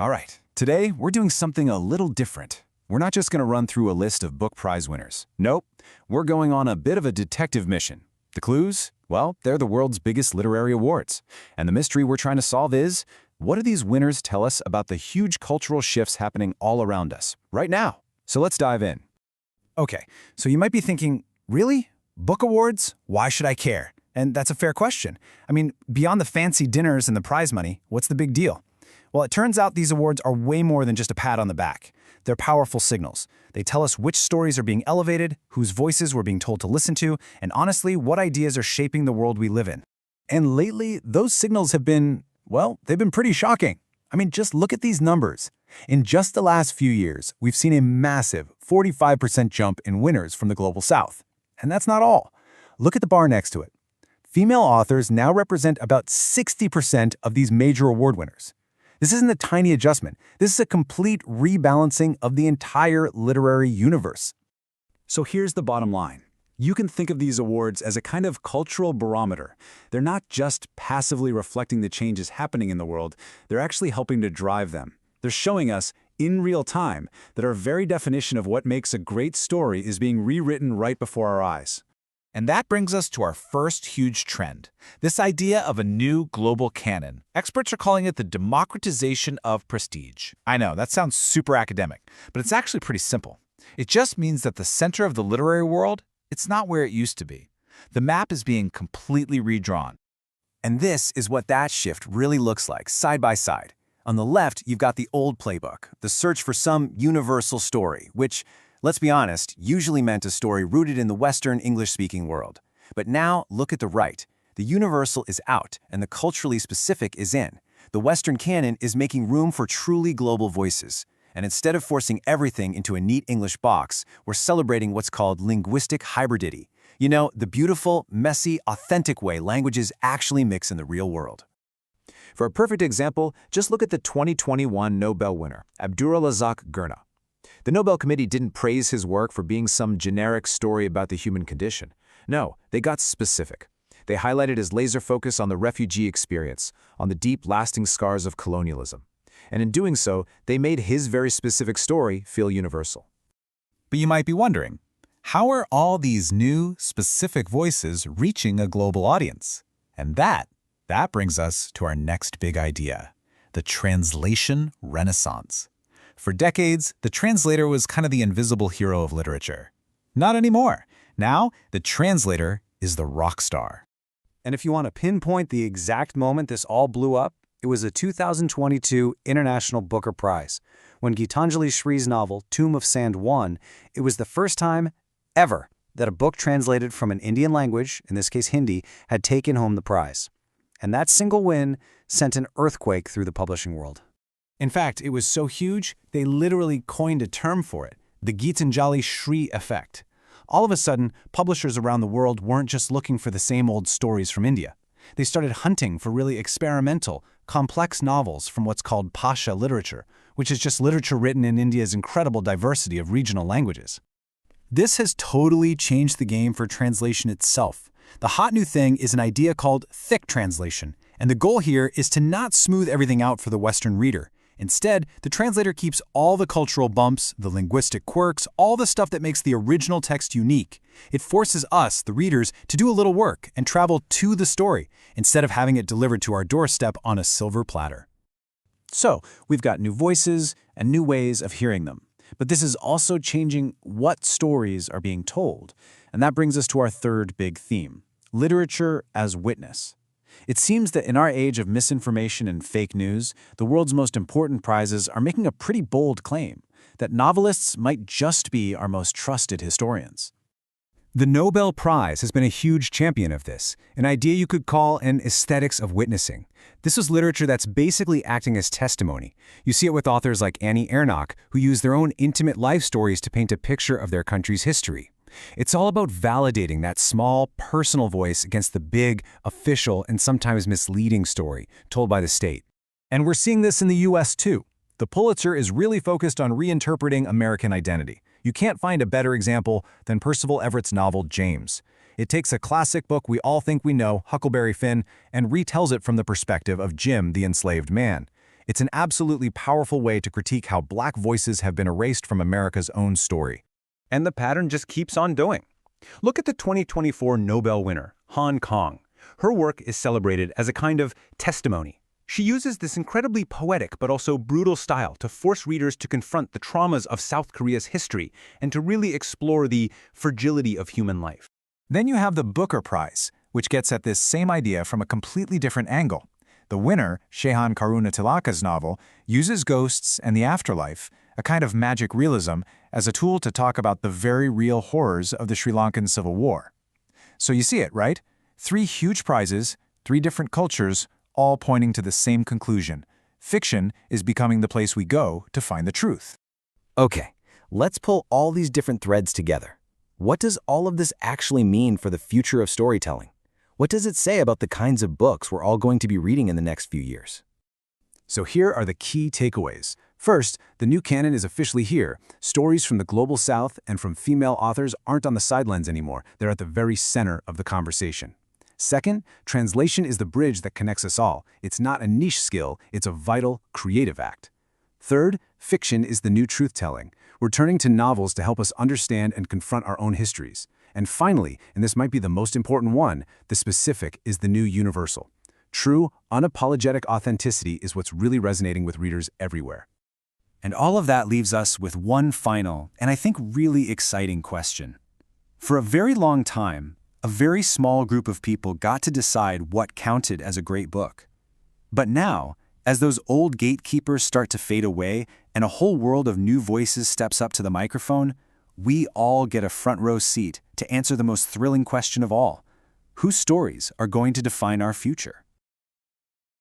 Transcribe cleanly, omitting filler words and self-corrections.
All right, today we're doing something a little different. We're not just going to run through a list of book prize winners. Nope, we're going on a bit of a detective mission. The clues? Well, they're the world's biggest literary awards. And the mystery we're trying to solve is, what do these winners tell us about the huge cultural shifts happening all around us, right now? So let's dive in. Okay, so you might be thinking, really? Book awards? Why should I care? And that's a fair question. I mean, beyond the fancy dinners and the prize money, what's the big deal? Well, it turns out these awards are way more than just a pat on the back. They're powerful signals. They tell us which stories are being elevated, whose voices we're being told to listen to, and honestly, what ideas are shaping the world we live in. And lately, those signals have been, well, they've been pretty shocking. I mean, just look at these numbers. In just the last few years, we've seen a massive 45% jump in winners from the Global South. And that's not all. Look at the bar next to it. Female authors now represent about 60% of these major award winners. This isn't a tiny adjustment. This is a complete rebalancing of the entire literary universe. So here's the bottom line. You can think of these awards as a kind of cultural barometer. They're not just passively reflecting the changes happening in the world, they're actually helping to drive them. They're showing us, in real time, that our very definition of what makes a great story is being rewritten right before our eyes. And that brings us to our first huge trend, this idea of a new global canon. Experts are calling it the democratization of prestige. I know, that sounds super academic, but it's actually pretty simple. It just means that the center of the literary world, it's not where it used to be. The map is being completely redrawn. And this is what that shift really looks like, side by side. On the left, you've got the old playbook, the search for some universal story, which, let's be honest, usually meant a story rooted in the Western English-speaking world. But now, look at the right. The universal is out, and the culturally specific is in. The Western canon is making room for truly global voices. And instead of forcing everything into a neat English box, we're celebrating what's called linguistic hybridity. You know, the beautiful, messy, authentic way languages actually mix in the real world. For a perfect example, just look at the 2021 Nobel winner, Abdurrazak Gurna. The Nobel Committee didn't praise his work for being some generic story about the human condition. No, they got specific. They highlighted his laser focus on the refugee experience, on the deep, lasting scars of colonialism. And in doing so, they made his very specific story feel universal. But you might be wondering, how are all these new, specific voices reaching a global audience? And that brings us to our next big idea, the translation renaissance. For decades, the translator was kind of the invisible hero of literature. Not anymore. Now, the translator is the rock star. And if you want to pinpoint the exact moment this all blew up, it was the 2022 International Booker Prize. When Gitanjali Shree's novel, Tomb of Sand won, it was the first time ever that a book translated from an Indian language, in this case Hindi, had taken home the prize. And that single win sent an earthquake through the publishing world. In fact, it was so huge, they literally coined a term for it, the Gitanjali Shree effect. All of a sudden, publishers around the world weren't just looking for the same old stories from India. They started hunting for really experimental, complex novels from what's called Pasha literature, which is just literature written in India's incredible diversity of regional languages. This has totally changed the game for translation itself. The hot new thing is an idea called thick translation, and the goal here is to not smooth everything out for the Western reader. Instead, the translator keeps all the cultural bumps, the linguistic quirks, all the stuff that makes the original text unique. It forces us, the readers, to do a little work and travel to the story, instead of having it delivered to our doorstep on a silver platter. So, we've got new voices and new ways of hearing them. But this is also changing what stories are being told. And that brings us to our third big theme, literature as witness. It seems that in our age of misinformation and fake news, the world's most important prizes are making a pretty bold claim that novelists might just be our most trusted historians. The Nobel Prize has been a huge champion of this, an idea you could call an aesthetics of witnessing. This is literature that's basically acting as testimony. You see it with authors like Annie Ernaux, who use their own intimate life stories to paint a picture of their country's history. It's all about validating that small, personal voice against the big, official, and sometimes misleading story told by the state. And we're seeing this in the US too. The Pulitzer is really focused on reinterpreting American identity. You can't find a better example than Percival Everett's novel James. It takes a classic book we all think we know, Huckleberry Finn, and retells it from the perspective of Jim, the enslaved man. It's an absolutely powerful way to critique how Black voices have been erased from America's own story. And the pattern just keeps on doing. Look at the 2024 Nobel winner, Han Kang. Her work is celebrated as a kind of testimony. She uses this incredibly poetic but also brutal style to force readers to confront the traumas of South Korea's history and to really explore the fragility of human life. Then you have the Booker Prize, which gets at this same idea from a completely different angle. The winner, Shehan Karunatilaka's novel, uses ghosts and the afterlife, a kind of magic realism, as a tool to talk about the very real horrors of the Sri Lankan Civil War. So you see it, right? 3 huge prizes, 3 different cultures, all pointing to the same conclusion. Fiction is becoming the place we go to find the truth. Okay, let's pull all these different threads together. What does all of this actually mean for the future of storytelling? What does it say about the kinds of books we're all going to be reading in the next few years? So here are the key takeaways. First, the new canon is officially here. Stories from the global south and from female authors aren't on the sidelines anymore. They're at the very center of the conversation. Second, translation is the bridge that connects us all. It's not a niche skill, it's a vital, creative act. Third, fiction is the new truth-telling. We're turning to novels to help us understand and confront our own histories. And finally, and this might be the most important one, the specific is the new universal. True, unapologetic authenticity is what's really resonating with readers everywhere. And all of that leaves us with one final, and I think really exciting question. For a very long time, a very small group of people got to decide what counted as a great book. But now, as those old gatekeepers start to fade away and a whole world of new voices steps up to the microphone, we all get a front row seat to answer the most thrilling question of all: whose stories are going to define our future?